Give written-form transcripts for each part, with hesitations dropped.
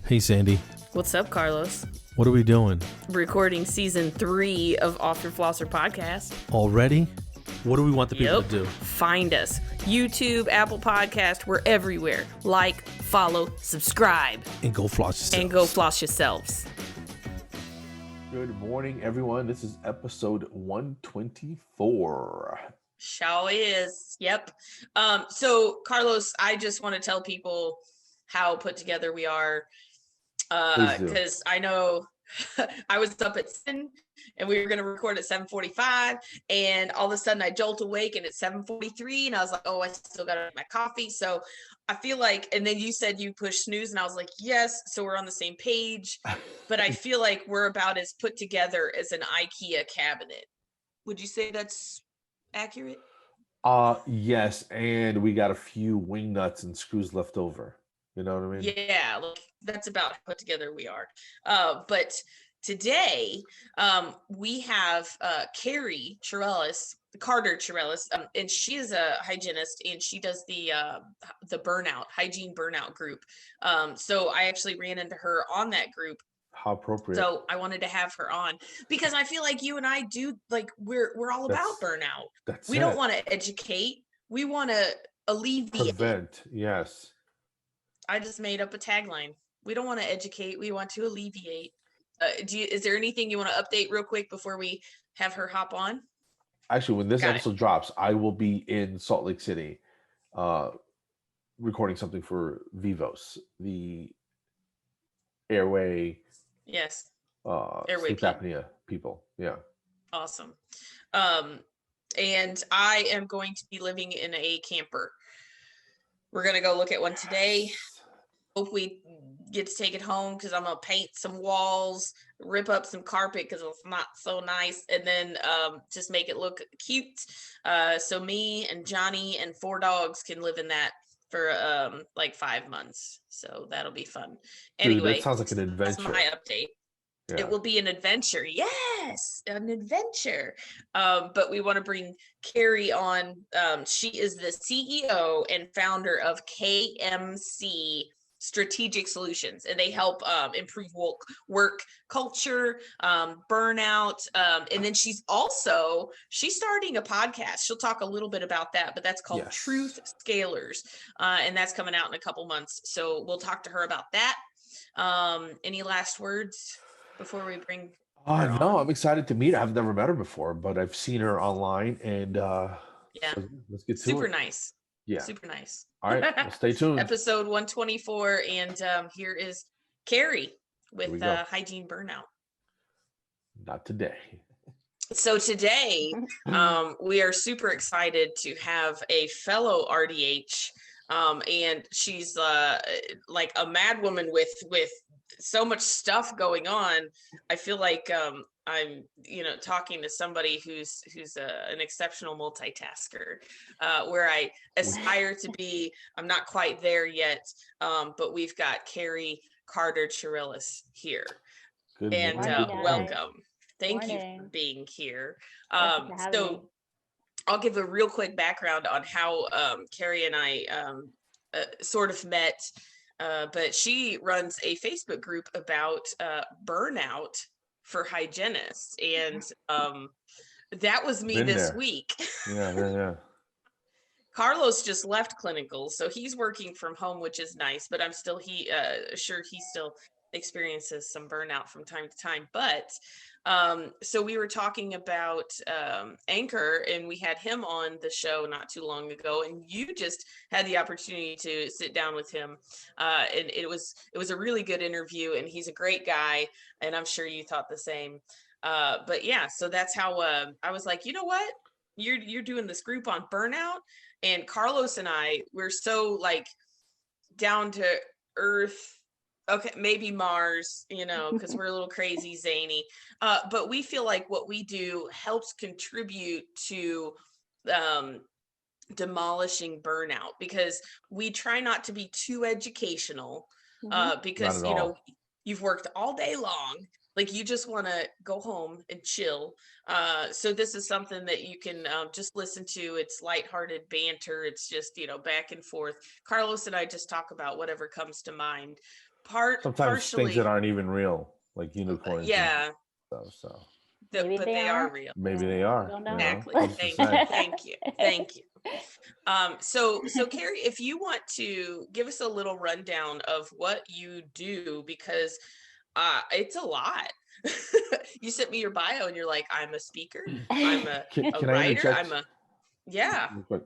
Hey, Sandy. What's up, Carlos? What are we doing? Recording season 3 of Off Your Flosser podcast. Already? What do we want the people to do? Find us. YouTube, Apple Podcast, we're everywhere. Like, follow, subscribe. And go floss yourselves. And go floss yourselves. Good morning, everyone. This is episode 124. Shall is. Yep. So, Carlos, I just want to tell people how put together we are. Because I know I was up at 7 and we were going to record at 7:45, and all of a sudden I jolt awake and it's 7:43 and I was like, oh, I still got to make my coffee. So I feel like, and then you said you push snooze and I was like, yes. So we're on the same page, but I feel like we're about as put together as an IKEA cabinet. Would you say that's accurate? Yes. And we got a few wing nuts and screws left over. You know what I mean? Yeah, look, that's about how put together we are. But today we have Carter-Cherelus, and she is a hygienist, and she does the burnout, hygiene burnout group. So I actually ran into her on that group. How appropriate. So I wanted to have her on because I feel like you and I do, like, we're all about burnout. We don't want to educate. We want to alleviate. Prevent, yes. I just made up a tagline. We don't want to educate. We want to alleviate. Is there anything you want to update real quick before we have her hop on? Actually, when this episode drops, I will be in Salt Lake City recording something for Vivos, the airway. Yes. Airway sleep apnea people. Yeah. Awesome. And I am going to be living in a camper. We're going to go look at one today. Hope we get to take it home because I'm going to paint some walls, rip up some carpet because it's not so nice, and then just make it look cute. So me and Johnny and 4 dogs can live in that for like 5 months. So that'll be fun. Anyway, dude, that sounds like an adventure. That's my update. Yeah. It will be an adventure. Yes, an adventure. But we want to bring Kari on. She is the CEO and founder of KMC Strategic Solutions, and they help improve work culture, burnout. And then she's starting a podcast. She'll talk a little bit about that, but that's called Truth Scalers. And that's coming out in a couple months. So we'll talk to her about that. Any last words before we bring her No, on? I'm excited to meet her. I've never met her before, but I've seen her online, and so let's get to super it. Nice. Yeah, super nice. All right, well, stay tuned. Episode 124, and here is Kari with Hygiene Burnout. Not today. So today we are super excited to have a fellow RDH, and she's like a mad woman with so much stuff going on. I feel like I'm talking to somebody who's an exceptional multitasker, where I aspire to be. I'm not quite there yet, but we've got Carter-Cherelus here. Good and morning. Welcome. Thank you for being here. So I'll give a real quick background on how Kari and I sort of met. But she runs a Facebook group about burnout for hygienists, and that was me this week. Yeah. Carlos just left clinical, so he's working from home, which is nice, but I'm still sure he still experiences some burnout from time to time. But so we were talking about Anchor, and we had him on the show not too long ago, and you just had the opportunity to sit down with him, and it was a really good interview, and he's a great guy, and I'm sure you thought the same. But yeah, so that's how I was like, you know what, you're doing this group on burnout, and Carlos and we're so like down to earth. Okay, maybe Mars, because we're a little crazy, zany. But we feel like what we do helps contribute to demolishing burnout, because we try not to be too educational, because, you've worked all day long. Like, you just want to go home and chill. So this is something that you can just listen to. It's lighthearted banter. It's just, back and forth. Carlos and I just talk about whatever comes to mind. sometimes things partially, that aren't even real, like unicorns and yeah, stuff. So Maybe but they they are are. real. maybe they are. Don't know. Exactly. Who's to say? Thank you. So Kari, if you want to give us a little rundown of what you do, because it's a lot. You sent me your bio and you're like, I'm a speaker, I'm a Can I writer, interject? Yeah. Real quick?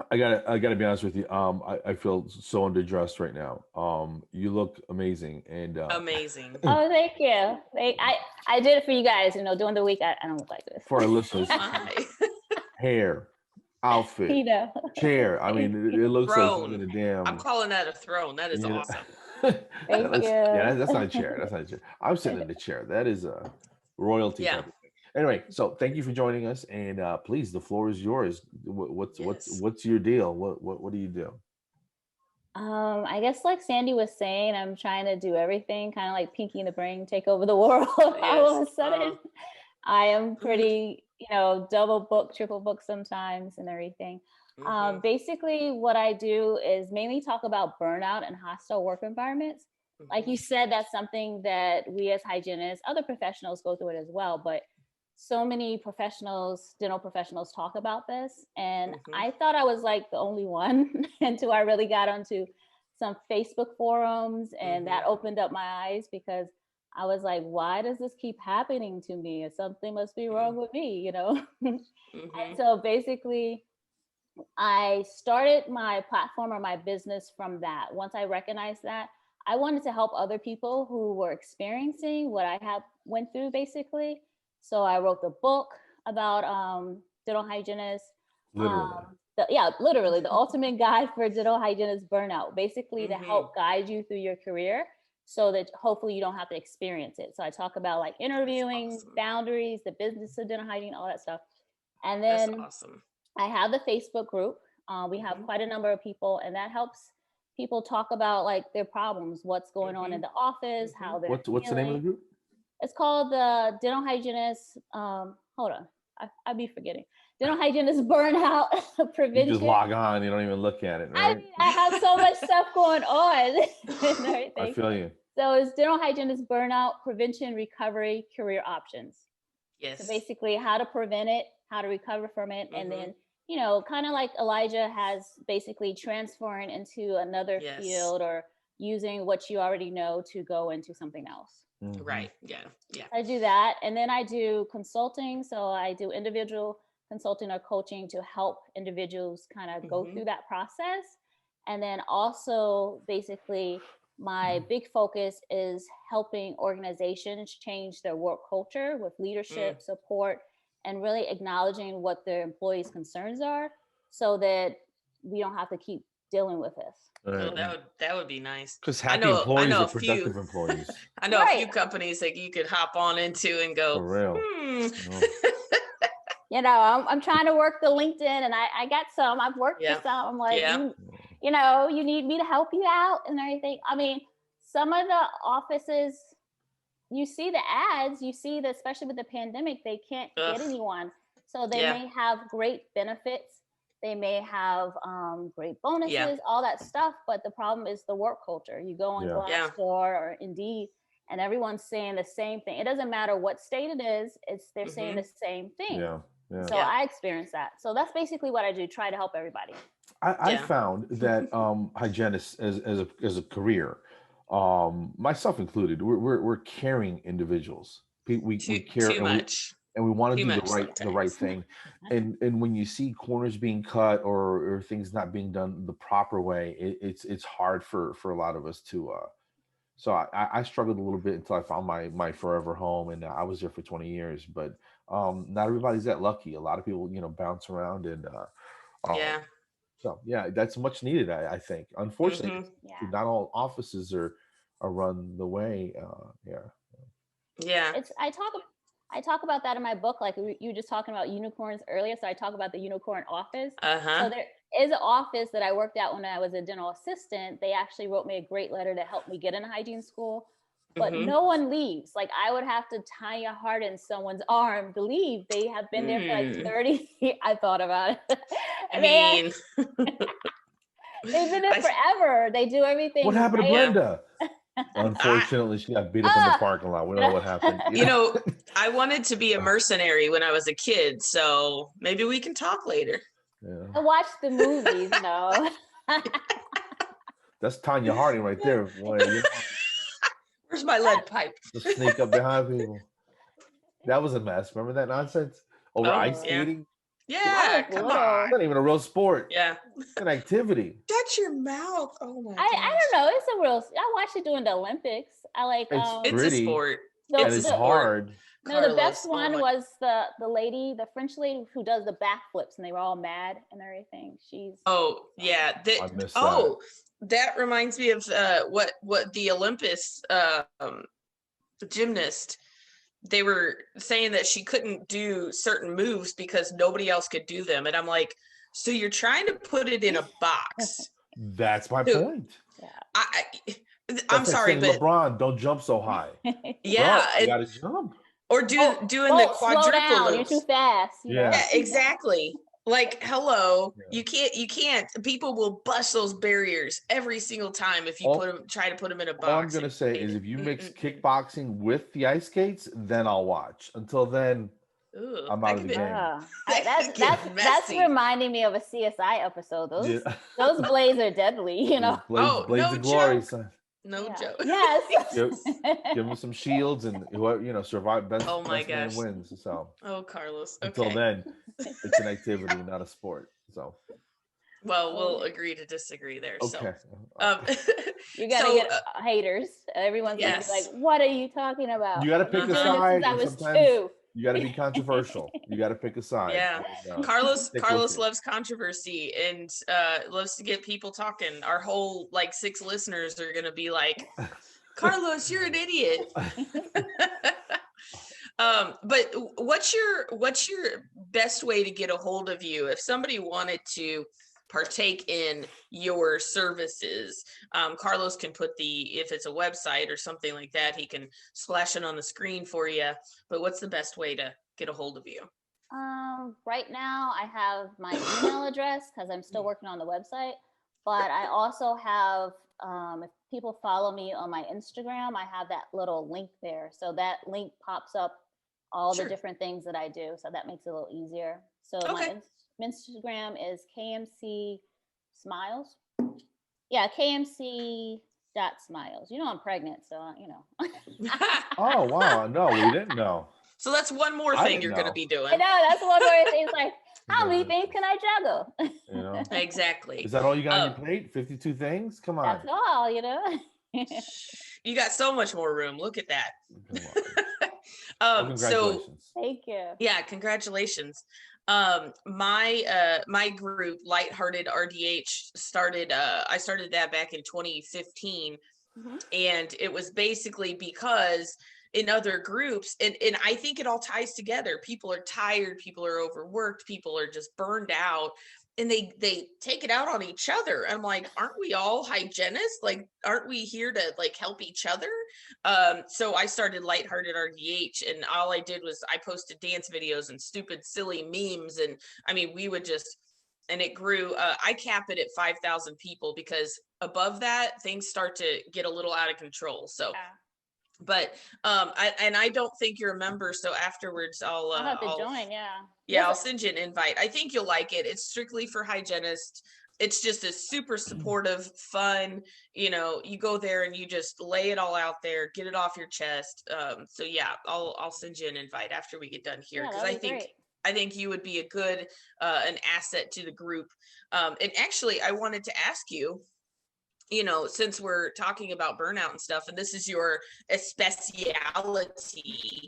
I gotta be honest with you. I feel so underdressed right now. You look amazing, and Amazing. Oh, thank you. I did it for you guys. During the week, I don't look like this. for our Oh listeners, my. hair, outfit, chair. I mean, it looks like Throne. something a damn. I'm calling that a throne. That is awesome. Thank you. Yeah, that's not a chair. That's not a chair. I'm sitting in the chair. That is a royalty. Yeah. Type of thing. Anyway, so thank you for joining us, and please, the floor is yours. Yes. What's your deal? What do you do? I guess like Sandy was saying, I'm trying to do everything, kind of like Pinky in the Brain, take over the world. All of a sudden, I am pretty, double book, triple book sometimes and everything. Basically, what I do is mainly talk about burnout and hostile work environments. Like you said, that's something that we as hygienists, other professionals go through it as well, but so many professionals, dental professionals talk about this. And I thought I was like the only one until I really got onto some Facebook forums, and that opened up my eyes, because I was like, why does this keep happening to me? Something must be wrong with me, And so basically, I started my platform or my business from that. Once I recognized that, I wanted to help other people who were experiencing what I have went through, basically. So I wrote the book about dental hygienists. Literally. Literally, the ultimate guide for dental hygienist burnout, basically to help guide you through your career so that hopefully you don't have to experience it. So I talk about like interviewing, boundaries, the business of dental hygiene, all that stuff. And then I have the Facebook group. We have quite a number of people, and that helps people talk about like their problems, what's going on in the office, how they're What's the name of the group? It's called the Dental Hygienist. Hold on, I'd be forgetting. Dental Hygienist Burnout Prevention. You just log on, you don't even look at it, right? I mean, I have so much stuff going on and everything. I feel you. So it's Dental Hygienist Burnout Prevention, Recovery, Career Options. Yes. So basically how to prevent it, how to recover from it, and then, kind of like Elijah has basically transferring into another field or using what you already know to go into something else. Right. Yeah. I do that. And then I do consulting. So I do individual consulting or coaching to help individuals kind of go through that process. And then also basically my big focus is helping organizations change their work culture with leadership, support, and really acknowledging what their employees' concerns are so that we don't have to keep dealing with this. Well, that would be nice. Because happy employees are productive employees. I know a few companies that you could hop on into and go, for real. I'm trying to work the LinkedIn, and I got some. I've worked with some. I'm like, you need me to help you out and everything. I mean, some of the offices, you see the ads, especially with the pandemic, they can't get anyone. So they may have great benefits. They may have great bonuses, all that stuff. But the problem is the work culture. You go on Glassdoor or Indeed, and everyone's saying the same thing. It doesn't matter what state it is. They're saying the same thing. So I experienced that. So that's basically what I do, try to help everybody. I found that hygienists as a career, myself included, we're caring individuals. We care too much. And we want to do the right thing. And when you see corners being cut or things not being done the proper way, it's hard for a lot of us to. So I struggled a little bit until I found my forever home, and I was there for 20 years. But not everybody's that lucky. A lot of people, bounce around, and So that's much needed. I think. Unfortunately, not all offices are run the way. I talk about that in my book. Like you were just talking about unicorns earlier. So I talk about the unicorn office. So there is an office that I worked at when I was a dental assistant. They actually wrote me a great letter to help me get into hygiene school. But no one leaves. Like I would have to tie a heart in someone's arm to leave. They have been there for like 30 years. I thought about it. They've been there forever. They do everything. What happened to right. Brenda? Unfortunately, she got beat up in the parking lot. We don't know what happened. You know, I wanted to be a mercenary when I was a kid, so maybe we can talk later. Yeah. I watched the movies, no. That's Tanya Harding right there. Boy, Where's my lead pipe? Just sneak up behind people. That was a mess. Remember that nonsense? Over ice skating? Yeah, come on. It's not even a real sport. Yeah. It's an activity. Shut your mouth. Oh my god. I don't know. It's a real. I watched it during the Olympics. I like. It's a sport. It's hard. No, the best one was the lady, the French lady who does the backflips, and they were all mad and everything. She's. Oh yeah. I missed that reminds me of what the Olympus gymnast. They were saying that she couldn't do certain moves because nobody else could do them. And I'm like, so you're trying to put it in a box. That's my point. Yeah. I'm sorry, but LeBron, don't jump so high. Yeah. Bro, you gotta jump. Or doing the quadruple slow down. loops. You're too fast. Yeah, exactly. Like, hello, you can't. People will bust those barriers every single time if you try to put them in a box. All I'm gonna say is, if you mix kickboxing with the ice skates, then I'll watch. Until then, I'm out of the game. That's reminding me of a CSI episode. Those blades are deadly, you know. Blades of glory, son. No joke. Yes. Give them some shields, and whoever survive best. Oh my best man gosh. wins. So. Oh, Carlos. Okay. Until then, it's an activity, not a sport. So. Well, we'll agree to disagree there. Okay. So, you gotta get haters. Everyone's gonna be like, "What are you talking about?" You gotta pick a side. I was 2. You got to be controversial. You got to pick a side. Yeah. Carlos loves controversy and loves to get people talking. Our whole 6 listeners are going to be like, Carlos, you're an idiot. But what's your best way to get a hold of you if somebody wanted to partake in your services? Carlos can put if it's a website or something like that, he can splash it on the screen for you. But what's the best way to get a hold of you? Right now I have my email address because I'm still working on the website, but I also have, if people follow me on my Instagram, I have that little link there. So that link pops up all the different things that I do. So that makes it a little easier. So my Instagram is KMC Smiles. Yeah, KMC .smiles. You know I'm pregnant, so you know. Oh wow, no, we didn't know. So that's one more thing you're going to be doing. I know, that's one more thing. It's like, how many things can I juggle? You know? Exactly. Is that all you got on your plate? 52 things? Come on. That's all, you know. You got so much more room. Look at that. Congratulations. Thank you. Yeah, congratulations. My group, Lighthearted RDH, I started that back in 2015. Mm-hmm. And it was basically because in other groups, and I think it all ties together. People are tired, people are overworked, people are just burned out, and they take it out on each other. I'm like, aren't we all hygienists? Like, aren't we here to help each other? So I started Lighthearted RDH, and all I did was I posted dance videos and stupid, silly memes. And I mean, we would just, and it grew. I cap it at 5,000 people because above that, things start to get a little out of control. So. Yeah. But I don't think you're a member, so afterwards I'll have to join. I'll send you an invite. I think you'll like it. It's strictly for hygienists. It's just a super supportive, fun, you go there and you just lay it all out there, get it off your chest. So yeah, I'll send you an invite after we get done here, because I think you would be a good an asset to the group. And actually, I wanted to ask you, since we're talking about burnout and stuff, and this is your speciality,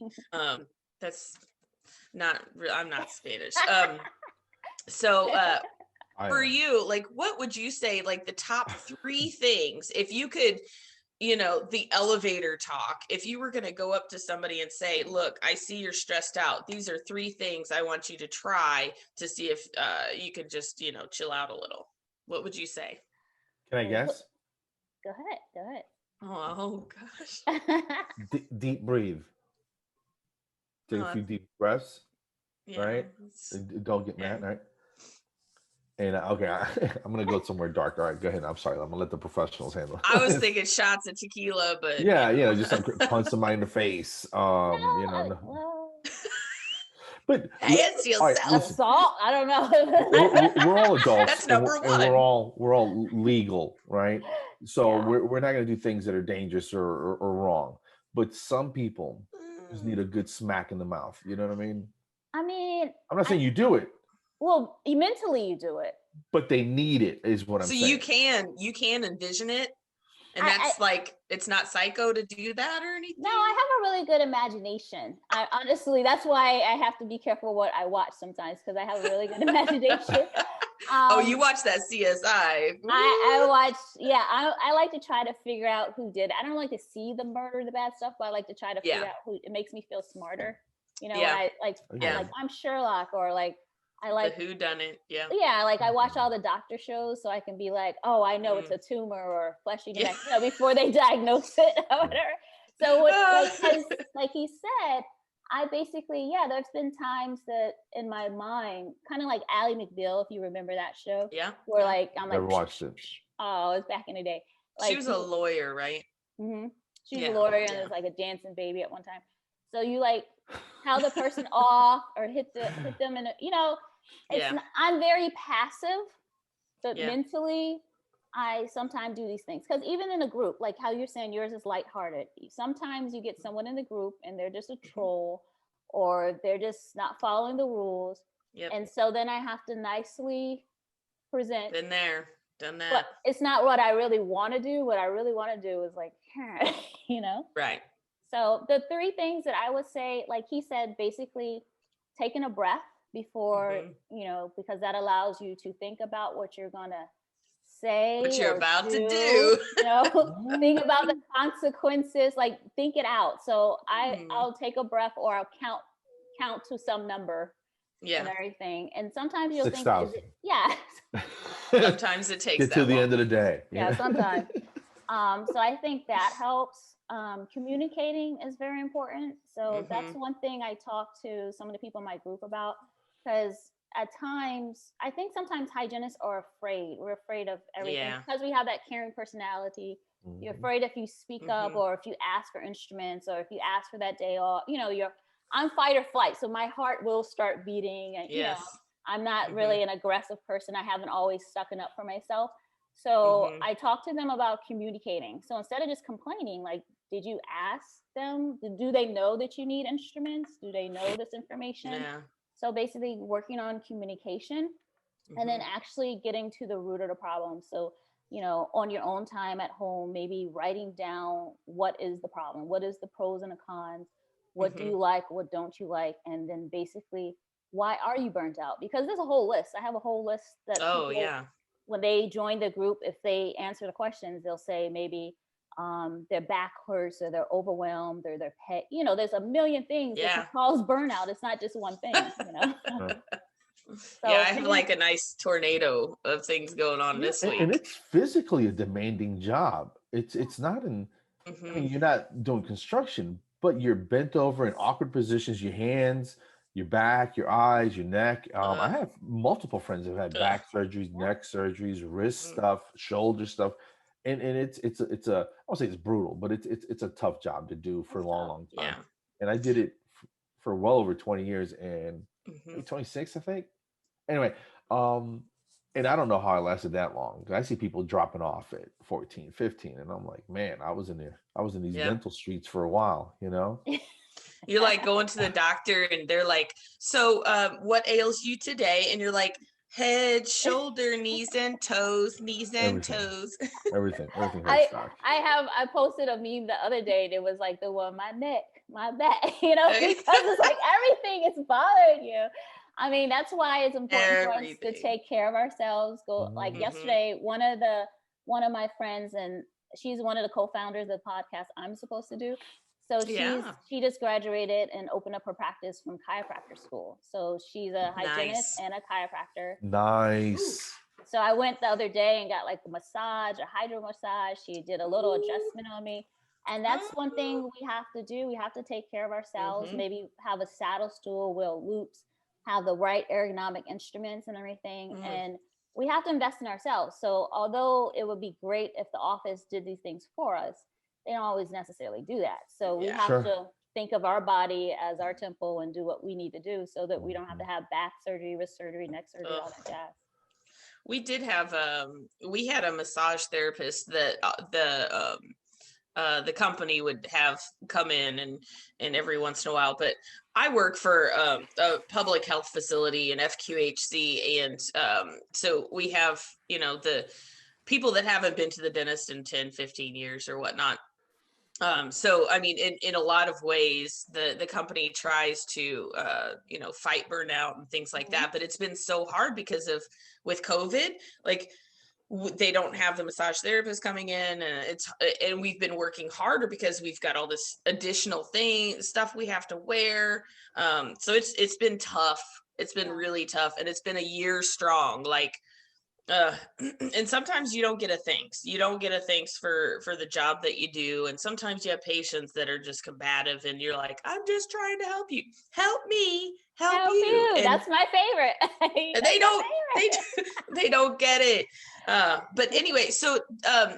that's not, I'm not Spanish. So for you, what would you say, the top 3 things, if you could, the elevator talk, if you were going to go up to somebody and say, look, I see you're stressed out. These are 3 things I want you to try to see if you could just, chill out a little. What would you say? Can I guess? Go ahead. Oh gosh. Deep breathe. Take a few deep breaths. Yeah, right? Don't get mad, right? And okay, I'm gonna go somewhere dark. All right, go ahead. I'm sorry. I'm gonna let the professionals handle it. I was thinking shots of tequila, but yeah, just like punch somebody in the face. Well, But hands all right, yourself. listen, assault. I don't know. we're all adults. That's number and we're one. all legal, right? So Yeah. we're not gonna do things that are dangerous or wrong. But some people just need a good smack in the mouth. You know what I mean? I mean, I'm not saying you do it, well, mentally you do it. but they need it, is what I'm saying. So you can envision it, and that's like, it's not psycho to do that or anything. No, I have a really good imagination. I honestly, that's why I have to be careful what I watch sometimes, because I have a really good imagination. Oh, you watch that CSI? I watch. Yeah, I like to try to figure out who did it. I don't like to see the murder, the bad stuff, but I like to try to figure out who. It makes me feel smarter. You know, Yeah. I'm Sherlock, or like I like the whodunit. Yeah. Yeah, like I watch all the doctor shows so I can be like, oh, I know it's a tumor or flesh eating, before they diagnose it or whatever. So like he said, I basically, there's been times that in my mind, kind of like Ally McBeal, if you remember that show. Yeah. Where like, I'm like, never watched it. Oh, it was back in the day. Like, she was a lawyer, right? Mm-hmm. She was a lawyer, and it was like a dancing baby at one time. So you like tell the person off or hit them in I'm very passive, but mentally I sometimes do these things, because even in a group, like how you're saying yours is lighthearted, sometimes you get someone in the group and they're just a troll, or they're just not following the rules. And so then I have to nicely present. Been there, done that. But it's not what I really want to do. What I really want to do is like, Right. So the 3 things that I would say, like he said, basically taking a breath before, because that allows you to think about what you're going to say, what you're about to do. Think about the consequences, like think it out. So I'll take a breath, or I'll count to some number. And everything. And sometimes you'll 6,000. think, sometimes it takes get to the end of the day. Sometimes. So I think that helps. Communicating is very important. So that's one thing I talk to some of the people in my group about, because at times, I think sometimes hygienists are afraid. We're afraid of everything because we have that caring personality. You're afraid if you speak up, or if you ask for instruments, or if you ask for that day off, I'm fight or flight. So my heart will start beating, and I'm not really an aggressive person. I haven't always stucken up for myself. So I talk to them about communicating. So instead of just complaining, like, did you ask them? Do they know that you need instruments? Do they know this information? Yeah. So basically working on communication, and then actually getting to the root of the problem. So, on your own time at home, maybe writing down what is the problem, what is the pros and the cons, what do you like, what don't you like, and then basically why are you burnt out? Because there's a whole list. I have a whole list that when they join the group, if they answer the questions, they'll say maybe their back hurts, or they're overwhelmed, or their pet. There's a million things that can cause burnout. It's not just one thing. So, I have like a nice tornado of things going on this week. And it's physically a demanding job. It's not I mean, you're not doing construction, but you're bent over in awkward positions, your hands, your back, your eyes, your neck. I have multiple friends who've had back surgeries, neck surgeries, wrist stuff, shoulder stuff. And it's a I won't say it's brutal, but it's a tough job to do for a long time. Yeah. And I did it for well over 20 years, and maybe 26, I think. Anyway, and I don't know how I lasted that long. I see people dropping off at 14, 15, and I'm like, man, I was in these dental streets for a while, You're like going to the doctor, and they're like, so what ails you today? And you're like, head, shoulder, knees and toes, Everything. I posted a meme the other day, and it was like the one, my neck, my back, because it's like everything is bothering you. I mean, that's why it's important for us to take care of ourselves. Like yesterday, one of my friends, and she's one of the co-founders of the podcast I'm supposed to do. So she just graduated and opened up her practice from chiropractor school. So she's a hygienist and a chiropractor. Nice. So I went the other day and got like a massage, a hydro massage. She did a little adjustment on me. And that's one thing we have to do. We have to take care of ourselves. Maybe have a saddle stool, wheel loops, have the right ergonomic instruments and everything. And we have to invest in ourselves. So although it would be great if the office did these things for us, they don't always necessarily do that. So we have to think of our body as our temple and do what we need to do so that we don't have to have back surgery, wrist surgery, neck surgery, all that jazz. We did have we had a massage therapist that the company would have come in and every once in a while, but I work for a public health facility in FQHC, and so we have, you know, the people that haven't been to the dentist in 10, 15 years or whatnot. So, I mean, in a lot of ways, the company tries to, you know, fight burnout and things like that, but it's been so hard because of, with COVID, like they don't have the massage therapist coming in, and we've been working harder because we've got all this additional stuff we have to wear. So it's been tough. It's been really tough, and it's been a year strong. Like, and sometimes you don't get a thanks. You don't get a thanks for the job that you do. And sometimes you have patients that are just combative, and you're like, I'm just trying to help you. Help me, help you. And that's my favorite. they don't get it. But anyway, so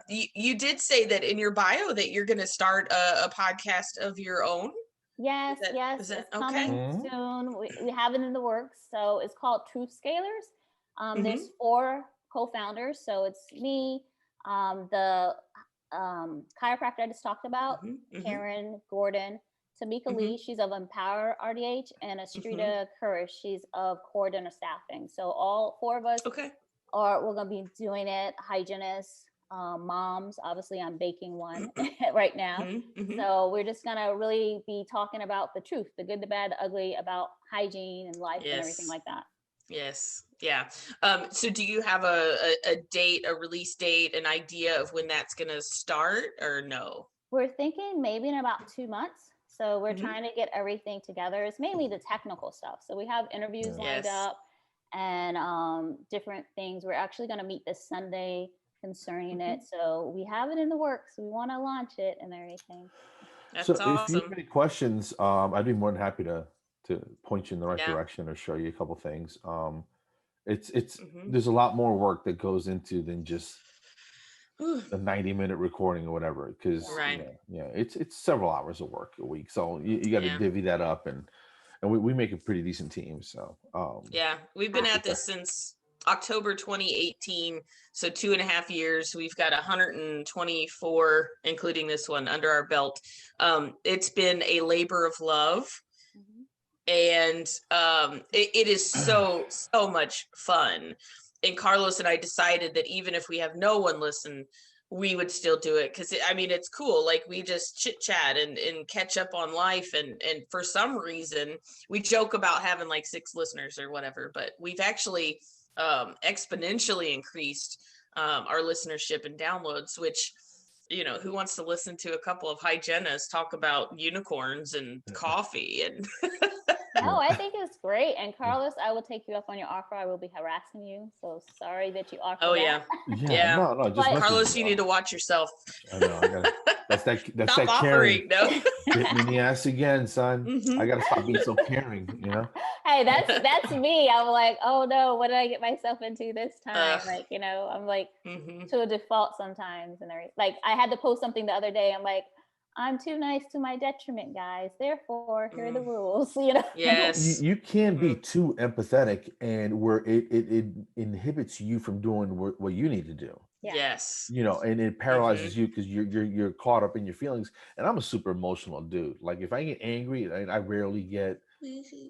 you did say that in your bio that you're going to start a podcast of your own. Yes, it's coming soon. We have it in the works. So it's called Truth Scalers. There's 4 co-founders. So it's me, the chiropractor I just talked about, Karen Gordon, Tamika Lee, she's of Empower RDH, and Astrida Kurish, she's of Core Dental Staffing. So all 4 of us we're going to be doing it. Hygienists, moms, obviously I'm baking one right now. So we're just going to really be talking about the truth, the good, the bad, the ugly, about hygiene and life and everything like that. Yes. Yeah. So do you have a date, a release date, an idea of when that's going to start, or no? We're thinking maybe in about 2 months. So we're trying to get everything together. It's mainly the technical stuff. So we have interviews lined up and different things. We're actually going to meet this Sunday concerning it. So we have it in the works. We want to launch it and everything. That's awesome. If you have any questions, I'd be more than happy to point you in the right direction or show you a couple things. It's there's a lot more work that goes into than just a 90-minute recording or whatever, because it's several hours of work a week. So you got to divvy that up, and we make a pretty decent team. So we've been at this since October 2018, so 2.5 years. We've got 124, including this one, under our belt. It's been a labor of love. And it is so much fun. And Carlos and I decided that even if we have no one listen, we would still do it, because I mean, it's cool. Like, we just chit chat and catch up on life, and for some reason we joke about having like 6 listeners or whatever, but we've actually exponentially increased our listenership and downloads, which, you know, who wants to listen to a couple of hygienists talk about unicorns and coffee and No, I think it's great. And Carlos, I will take you up on your offer. I will be harassing you. So sorry that you offered that. No, just Carlos, you need to watch yourself. I know. That's Stop that offering. caring. No. Hit me in the ass again, son. I gotta stop being so caring. You know. Hey, that's me. I'm like, oh no, what did I get myself into this time? Like, you know, I'm like to a default sometimes, and like I had to post something the other day. I'm like, I'm too nice to my detriment, guys. Therefore, here are the rules. You know. Yes. You can be too empathetic, and where it inhibits you from doing what you need to do. Yes. You know, and it paralyzes you because you're caught up in your feelings. And I'm a super emotional dude. Like, if I get angry, I rarely get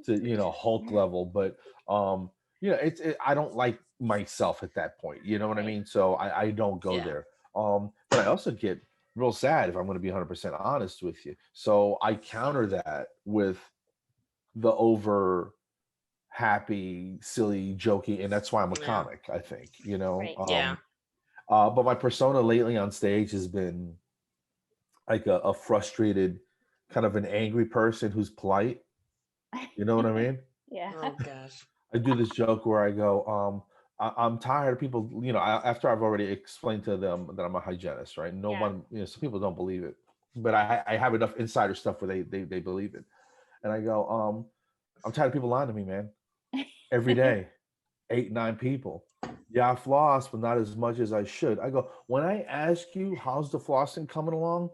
to Hulk level, but I don't like myself at that point. You know what I mean? So I don't go there. But I also get real sad, if I'm going to be 100% honest with you. So I counter that with the over happy, silly, jokey, and that's why I'm a comic, I think, but my persona lately on stage has been like a frustrated, kind of an angry person who's polite. You know what I mean? Yeah. Oh gosh. I do this joke where I go, I'm tired of people, after I've already explained to them that I'm a hygienist, right? No one, some people don't believe it, but I have enough insider stuff where they believe it. And I go, I'm tired of people lying to me, man. Every day, 8, 9 people. Yeah, I floss, but not as much as I should. I go, when I ask you, how's the flossing coming along?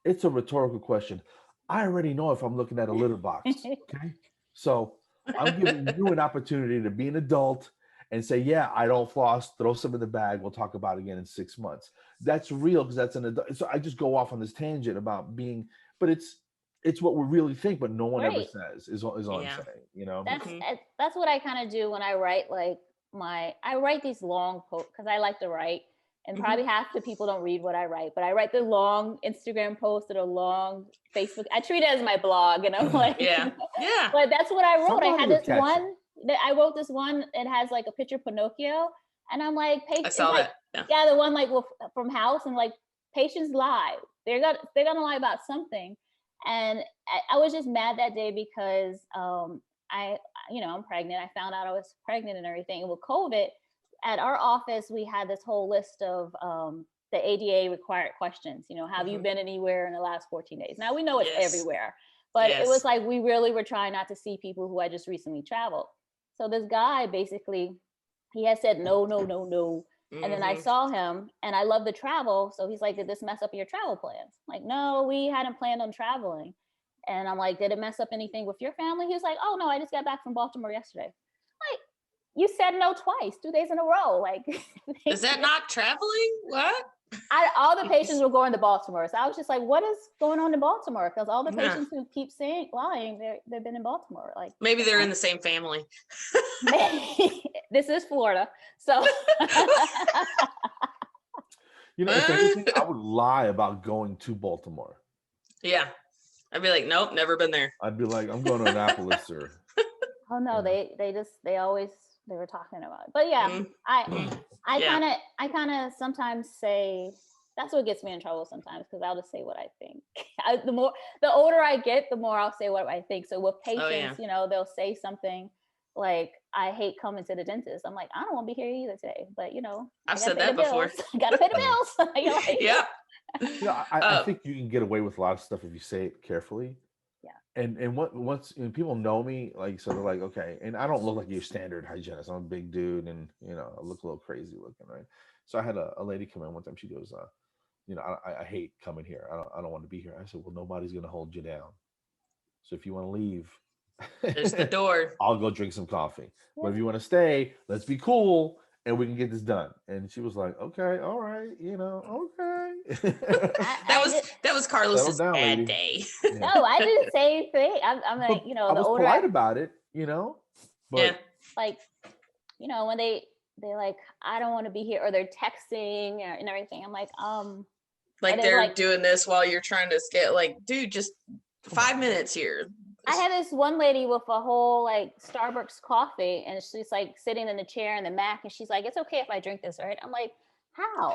It's a rhetorical question. I already know if I'm looking at a litter box. Okay. So I'm giving you an opportunity to be an adult and say, yeah, I don't floss, throw some in the bag. We'll talk about it again in 6 months. That's real because that's an adult. So I just go off on this tangent about being, but it's what we really think, but no one ever Right. says is all I'm Yeah. saying, you know? That's what I kind of do when I write, like I write these long posts because I like to write, and probably half the people don't read what I write, but I write the long Instagram posts that are long Facebook. I treat it as my blog, and I'm like, Yeah. But that's what I wrote. Somebody I had would this catch one that I wrote this one. It has like a picture of Pinocchio, and I'm like, I saw like, that. yeah, the one like from House, and like patients lie. They're gonna lie about something, and I was just mad that day because I'm pregnant. I found out I was pregnant and everything. And with COVID, at our office, we had this whole list of the ADA required questions. Have you been anywhere in the last 14 days? Now we know it's everywhere, but it was like we really were trying not to see people who had just recently traveled. So this guy basically, he had said no, no, no, no. And then I saw him and I love to travel. So he's like, did this mess up your travel plans? I'm like, no, we hadn't planned on traveling. And I'm like, did it mess up anything with your family? He was like, oh no, I just got back from Baltimore yesterday. Like, you said no twice, 2 days in a row. Like, is that not traveling? What? All the patients were going to Baltimore. So I was just like, what is going on in Baltimore? Because all the patients who keep lying, they've been in Baltimore. Like, maybe they're in the same family. This is Florida. So if anything, I would lie about going to Baltimore. Yeah. I'd be like, nope, never been there. I'd be like, I'm going to Annapolis or oh no, they were talking about it. But yeah, I kind of sometimes say, that's what gets me in trouble sometimes, because I'll just say what I think. The older I get, the more I'll say what I think. So with patients, they'll say something like, I hate coming to the dentist. I'm like, I don't want to be here either today, but I've said that before. I gotta pay the bills. Yeah. I think you can get away with a lot of stuff if you say it carefully. Yeah. And once people know me, like, so they're like, okay, and I don't look like your standard hygienist. I'm a big dude, and I look a little crazy looking, right? So I had a lady come in one time. She goes, I hate coming here. I don't want to be here. I said, well, nobody's gonna hold you down. So if you want to leave, there's the door. I'll go drink some coffee. But if you want to stay, let's be cool and we can get this done. And she was like, okay, all right, okay. that was Carlos's bad day. No, I did the same thing. I'm like, I was polite about it, but like, when they're like, I don't want to be here, or they're texting and everything. I'm like, like they're doing this while you're trying to scale. Like, dude, just 5 minutes here. I had this one lady with a whole like Starbucks coffee, and she's like sitting in the chair in the Mac, and she's like, it's okay if I drink this, right? I'm like, how?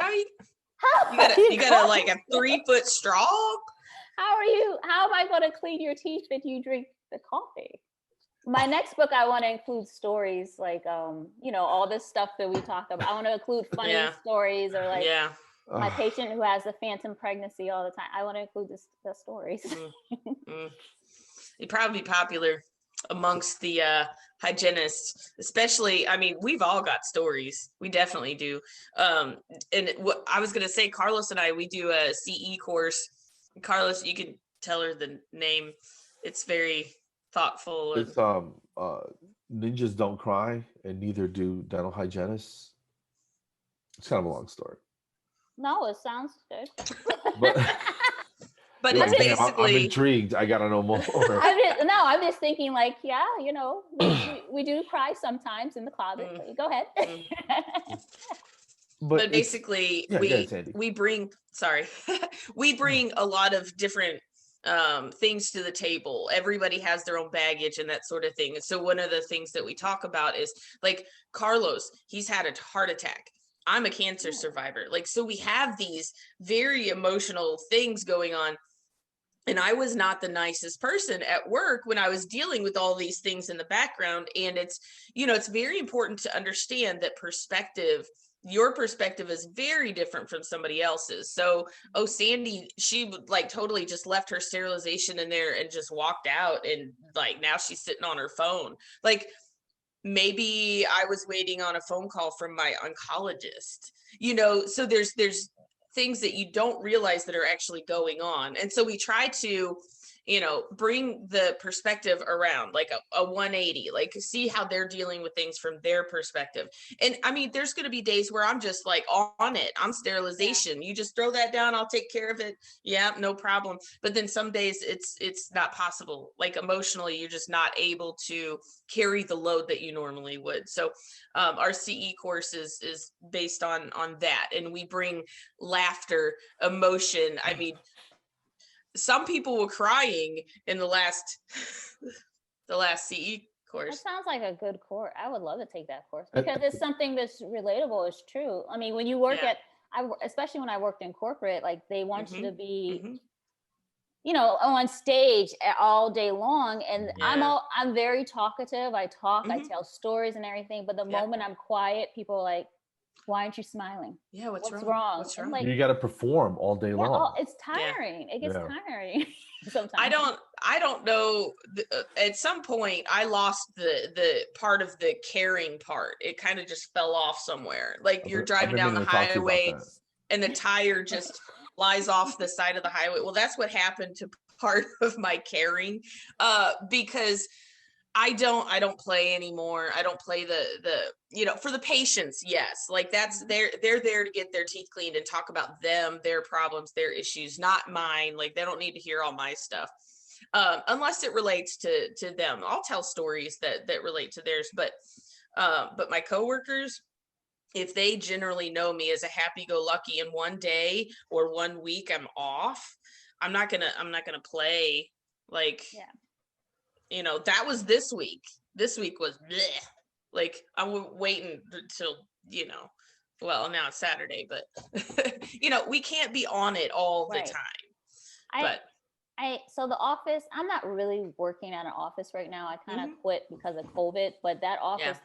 You got like a 3-foot straw? How am I going to clean your teeth if you drink the coffee? My next book, I want to include stories like, all this stuff that we talk about. I want to include funny stories, or like my patient who has a phantom pregnancy all the time. I want to include the stories. It'd probably be popular amongst the hygienists, especially, we've all got stories. We definitely do. And what I was going to say, Carlos and I, we do a CE course. Carlos, you can tell her the name. It's very thoughtful. It's Ninjas Don't Cry, and neither do dental hygienists. It's kind of a long story. No, it sounds good. But it's like, basically, I'm intrigued. I gotta know more. I'm just thinking like, we do cry sometimes in the closet. Go ahead. But basically, we bring a lot of different things to the table. Everybody has their own baggage and that sort of thing. And so one of the things that we talk about is like Carlos, he's had a heart attack. I'm a cancer survivor. Like, so we have these very emotional things going on. And I was not the nicest person at work when I was dealing with all these things in the background. And it's, it's very important to understand that your perspective is very different from somebody else's. So, Sandy, she like totally just left her sterilization in there and just walked out. And like, now she's sitting on her phone. Like, maybe I was waiting on a phone call from my oncologist, so there's things that you don't realize that are actually going on. And so we try to, bring the perspective around, like a 180, like see how they're dealing with things from their perspective. And I mean, there's going to be days where I'm just like on it. I'm sterilization. You just throw that down. I'll take care of it. Yeah, no problem. But then some days it's not possible. Like emotionally, you're just not able to carry the load that you normally would. So our CE course is based on that. And we bring laughter, emotion. I mean, some people were crying in the last CE course. That sounds like a good course. I would love to take that course because it's something that's relatable. It's true. I mean, when you work especially when I worked in corporate, like they want you to be, on stage all day long. And I'm very talkative. I talk, I tell stories and everything. But the moment I'm quiet, people are like, why aren't you smiling? Yeah, what's wrong? What's wrong? Like, you got to perform all day long. It's tiring. It gets tiring sometimes. I don't know. At some point, I lost the part of the caring part. It kind of just fell off somewhere. Like you're driving down the highway, and the tire just flies off the side of the highway. Well, that's what happened to part of my caring, because I don't play anymore. I don't play the for the patients. Yes. Like they're there to get their teeth cleaned and talk about them, their problems, their issues, not mine. Like they don't need to hear all my stuff. Unless it relates to them. I'll tell stories that relate to theirs, but my coworkers, if they generally know me as a happy-go-lucky and one day or 1 week I'm off, I'm not gonna play like that was this week. This week was bleh. Like I'm waiting till well, now it's Saturday, but we can't be on it all the time. So the office, I'm not really working at an office right now. I kind of quit because of COVID, but that office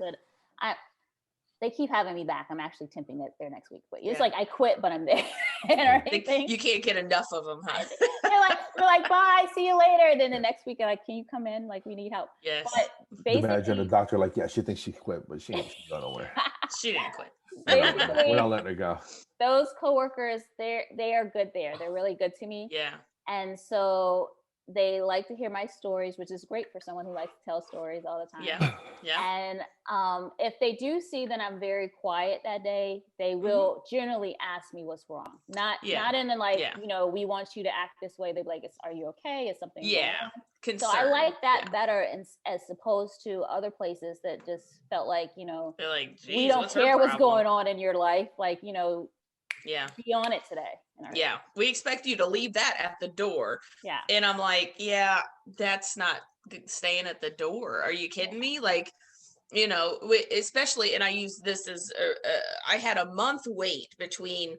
they keep having me back. I'm actually temping it there next week, but it's like I quit, but I'm there. You can't get enough of them, huh? they're like, bye, see you later. Then the next week, they're like, can you come in? Like, we need help. Yes. But basically, imagine the doctor like, yeah, she thinks she quit, but she ain't going nowhere. She didn't quit. We're not letting her go. Those coworkers, they are good there. They're really good to me. Yeah. And so they like to hear my stories, which is great for someone who likes to tell stories all the time. Yeah. Yeah. And if they do see that I'm very quiet that day, they will generally ask me what's wrong. Not in the we want you to act this way. They're like, are you okay? Is something going on? Concern. So I like that better as opposed to other places that just felt like, they're like, we don't care what's going on in your life. Like, be on it today. Yeah. We expect you to leave that at the door. Yeah. And I'm like, that's not staying at the door. Are you kidding me? Like, especially, and I use this as, I had a month wait between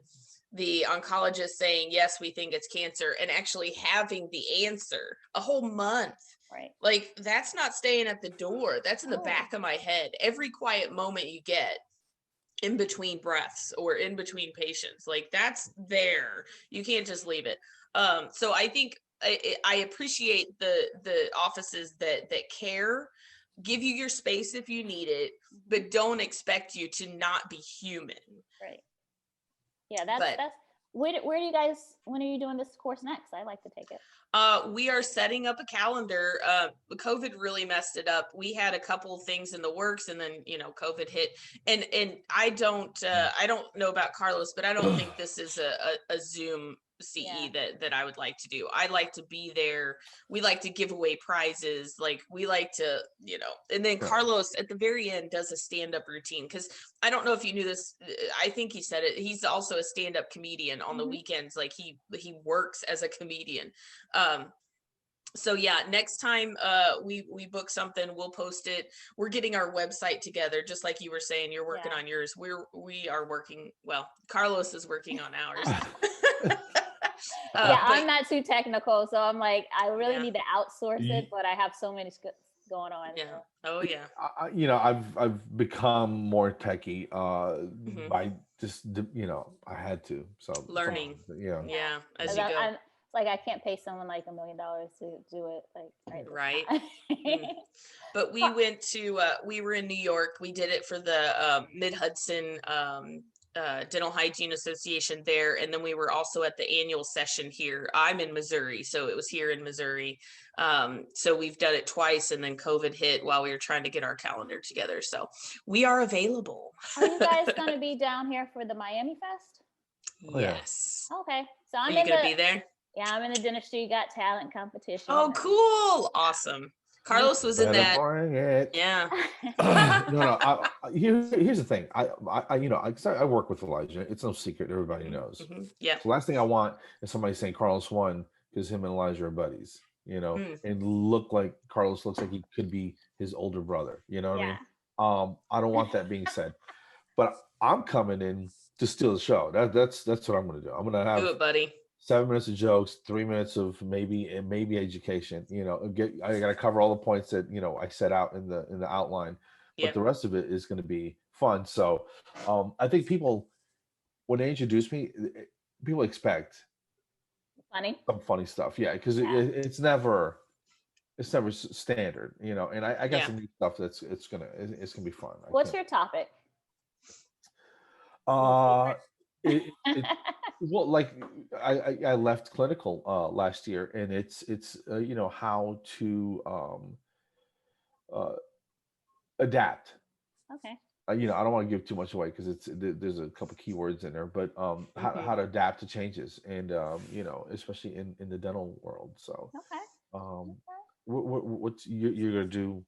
the oncologist saying, yes, we think it's cancer, and actually having the answer. A whole month. Right. Like, that's not staying at the door. That's in the back of my head. Every quiet moment you get in between breaths or in between patients, like that's there. You can't just leave it. So I think I appreciate the offices that care, give you your space if you need it, but don't expect you to not be human. Right. Yeah, that's where do you guys, when are you doing this course next? I like to take it. We are setting up a calendar. COVID really messed it up. We had a couple things in the works, and then COVID hit. And I don't know about Carlos, but I don't think this is a Zoom CE that I would like to do. I like to be there. We like to give away prizes. Like we like to, and then Carlos at the very end does a stand-up routine. Cause I don't know if you knew this. I think he said it. He's also a stand-up comedian on the weekends. Like he works as a comedian. So yeah, next time we book something, we'll post it. We're getting our website together, just like you were saying, you're working on yours. We are working, well, Carlos is working on ours. I'm not too technical, so I'm like, I really need to outsource it, but I have so many going on. Yeah. So. Oh yeah. I've become more techie by just I had to. So learning. Yeah. As you go. It's like I can't pay someone like $1 million to do it. Like right. But we went to we were in New York. We did it for the Mid-Hudson Dental Hygiene Association there, and then we were also at the annual session here. I'm in Missouri, so it was here in Missouri. So we've done it twice, and then COVID hit while we were trying to get our calendar together. So we are available. Are you guys going to be down here for the Miami Fest? Yes. Okay, so I'm Are you gonna be there? Yeah, I'm in the Dentistry Got Talent competition. Oh, cool! Awesome. Carlos was in that. Bring it. Yeah. No. Here's the thing. I work with Elijah. It's no secret. Everybody knows. Mm-hmm. Yeah. The last thing I want is somebody saying Carlos won because him and Elijah are buddies. And look like Carlos looks like he could be his older brother. You know what I mean? I don't want that being said. But I'm coming in to steal the show. That's what I'm going to do. I'm going to have do it, buddy. 7 minutes of jokes, 3 minutes of maybe education. I got to cover all the points that I set out in the outline, but the rest of it is going to be fun. So I think people, when they introduce me, people expect some funny stuff. Yeah, because it's never standard. And I got some new stuff that's it's gonna be fun. What's your topic? Well, like I left clinical last year, and it's how to adapt. Okay. I don't want to give too much away because there's a couple keywords in there, but how to adapt to changes, and especially in the dental world. So okay. What's you're gonna do?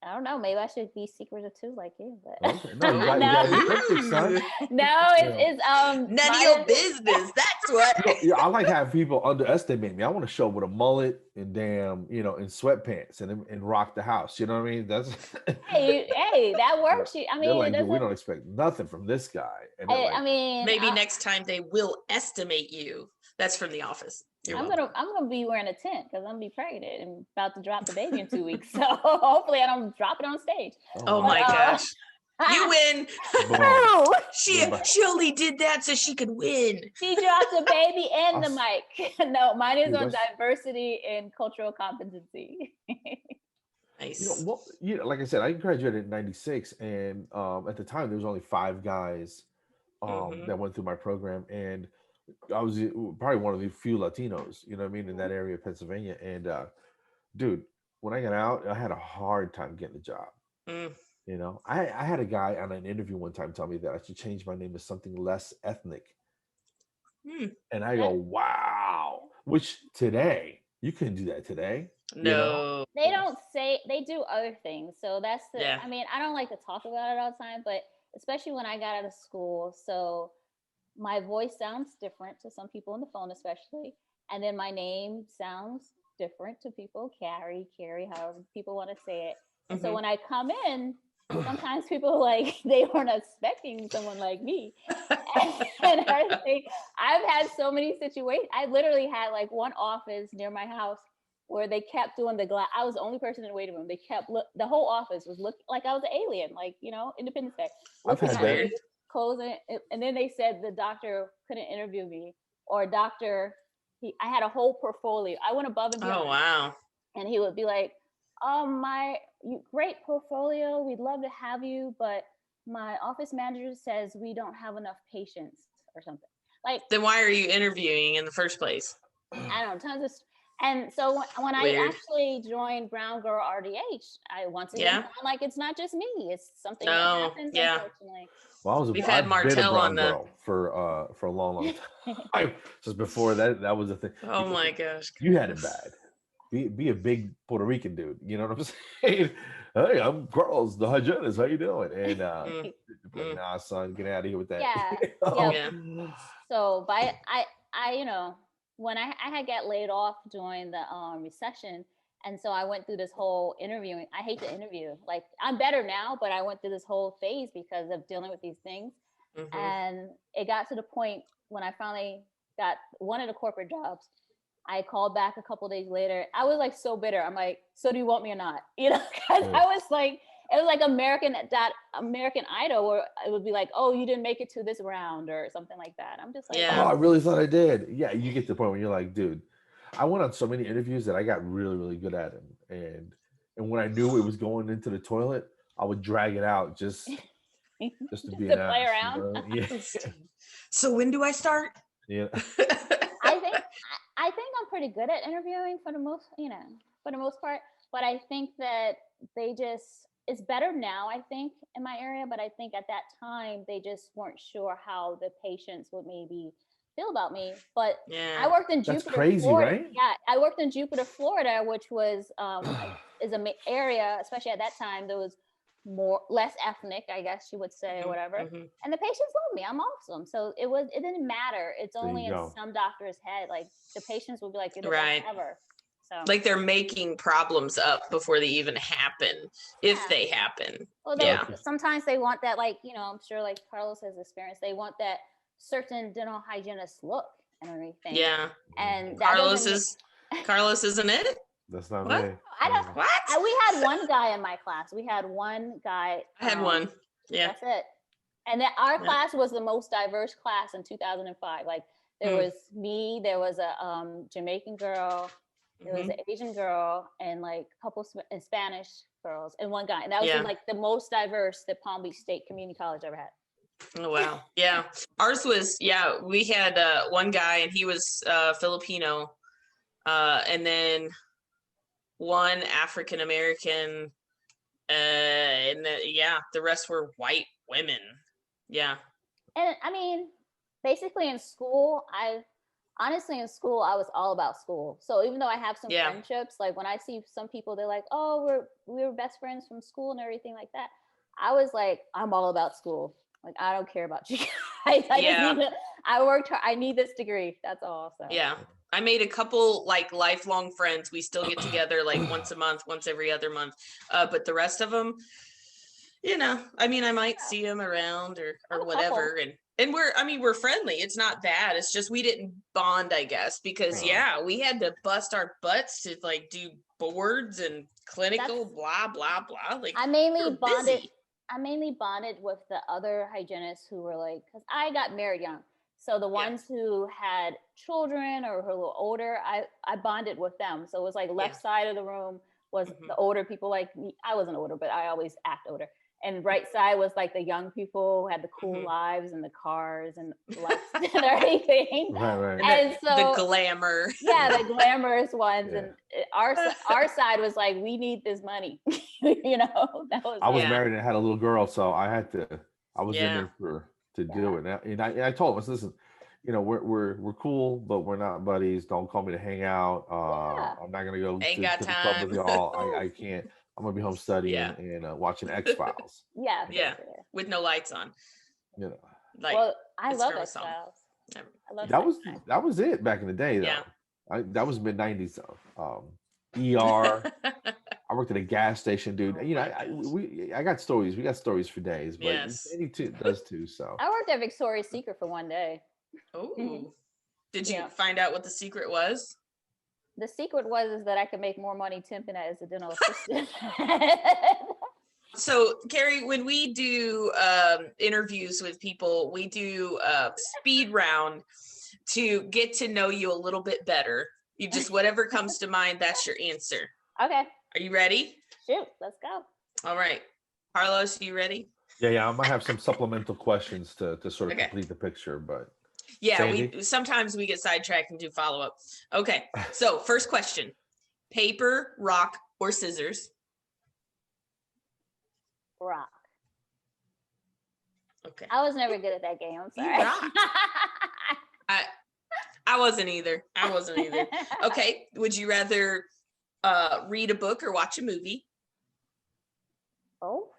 I don't know. Maybe I should be secretive too, like you. But okay. No, you gotta be perfect, son. No, it's none of your business. That's what. I like having people underestimate me. I want to show up with a mullet and damn, in sweatpants and rock the house. You know what I mean? That's hey, that works. I mean, like, we don't expect nothing from this guy. And I mean, maybe next time they will estimate you. That's from The Office. I'm gonna be wearing a tent because I'm gonna be pregnant and about to drop the baby in 2 weeks. So hopefully I don't drop it on stage. Oh my gosh. You win. She only did that so she could win. She dropped the baby and the mic. No, mine is on diversity and cultural competency. Nice. Like I said, I graduated in '96, and at the time there was only 5 guys that went through my program, and I was probably one of the few Latinos, in that area of Pennsylvania. And dude, when I got out, I had a hard time getting a job. I had a guy on an interview one time tell me that I should change my name to something less ethnic. And I go, wow. Which today, you couldn't do that today. No. They don't say, they do other things. So that's I mean, I don't like to talk about it all the time, but especially when I got out of school. So my voice sounds different to some people on the phone, especially. And then my name sounds different to people. Kari, however people want to say it. And so when I come in, sometimes people they weren't expecting someone like me. And I've had so many situations. I literally had one office near my house where they kept doing the glass. I was the only person in the waiting room. They kept the whole office was looking like I was an alien, Independence Day. I've had that. Closing, and then they said the doctor couldn't interview me, or I had a whole portfolio. I went above and beyond. Oh wow! And he would be like, great portfolio. We'd love to have you, but my office manager says we don't have enough patients or something. Then why are you interviewing in the first place? I don't know, tons of. And so when I actually joined Brown Girl RDH, I once again found it's not just me; it's something that happens. Unfortunately. Well, We've had Martell on for a long time. Just before that was a thing. Oh my gosh! You had it bad. Be a big Puerto Rican dude. You know what I'm saying? Hey, I'm Carlos, the hygienist. How you doing? And nah, son, get out of here with that. Yeah. So, but I when I had got laid off during the recession. And so I went through this whole interviewing. I hate to interview. I'm better now, but I went through this whole phase because of dealing with these things. And it got to the point when I finally got one of the corporate jobs. I called back a couple of days later. I was so bitter. I'm like, so do you want me or not? Because I was it was like American Idol, where it would be like, oh, you didn't make it to this round or something like that. I'm just oh, I really thought I did. Yeah, you get to the point where you're like, dude, I went on so many interviews that I got really, really good at them. And when I knew it was going into the toilet, I would drag it out just to be an ass. Play around. Yeah. So when do I start? Yeah. I think I'm pretty good at interviewing for the most part. But I think that it's better now, I think, in my area. But I think at that time, they just weren't sure how the patients would maybe feel about me. But I worked in Jupiter, crazy, Florida. right? Yeah, I worked in Jupiter, Florida, which was is an area, especially at that time, there was less ethnic, I guess you would say, or whatever. And the patients loved me. I'm awesome. So it didn't matter. It's only in some doctor's head. Like the patients would be like, you're the best ever. So like they're making problems up before they even happen, if they happen. Well, sometimes they want that, like, I'm sure like Carlos has experienced, they want that certain dental hygienist look and everything. Yeah. And Carlos isn't it? That's not what? me. I don't. What? We had one guy in my class. We had one guy. I had one. Yeah. That's it. And then our class was the most diverse class in 2005. Like there was me, there was a Jamaican girl, there was an Asian girl, and like a couple Spanish girls, and one guy. And that was like the most diverse that Palm Beach State Community College ever had. Oh, wow. Yeah. Ours was, we had one guy, and he was Filipino, and then one African American, and the rest were white women. Yeah. And I mean, basically in school, honestly in school, I was all about school. So even though I have some friendships, like when I see some people, they're like, oh, we were best friends from school and everything like that. I was like, I'm all about school. Like, I don't care about you guys. I worked hard. I need this degree. That's all. So yeah. I made a couple like lifelong friends. We still get together like once a month, once every other month. But the rest of them, I mean, I might see them around or whatever. And we're friendly. It's not bad. It's just we didn't bond, I guess, because we had to bust our butts to like do boards and clinical blah blah blah. Like I mainly bonded with the other hygienists who were like, because I got married young. So the ones who had children or who were a little older, I bonded with them. So it was like left side of the room was the older people like me. I wasn't older, but I always act older. And right side was like the young people who had the cool lives and the cars and lights and everything. Right. And so the glamour. Yeah, the glamorous ones. Yeah. And our side was like, we need this money. That was. I was married and had a little girl, so I was in there to do it. And I told him, listen, we're cool, but we're not buddies. Don't call me to hang out. I'm not gonna go to the club with y'all. I can't. I'm gonna be home studying and watching X-Files. Yeah, with no lights on. Like, I love X-Files. That was it back in the day, though. Yeah. That was mid-90s, though. ER. I worked at a gas station, dude. I got stories. We got stories for days, but Sandy does too. So I worked at Victoria's Secret for one day. Oh, did you find out what the secret was? The secret was that I could make more money temping as a dental assistant. So, Kari, when we do interviews with people, we do a speed round to get to know you a little bit better. You just, whatever comes to mind, that's your answer. Okay. Are you ready? Shoot, let's go. All right. Carlos, you ready? Yeah. I might have some supplemental questions to sort of complete the picture, but. Yeah, sometimes we get sidetracked and do follow-up. Okay, so first question. Paper, rock, or scissors? Rock. Okay. I was never good at that game. I'm sorry. I wasn't either. Okay, would you rather read a book or watch a movie? Oh,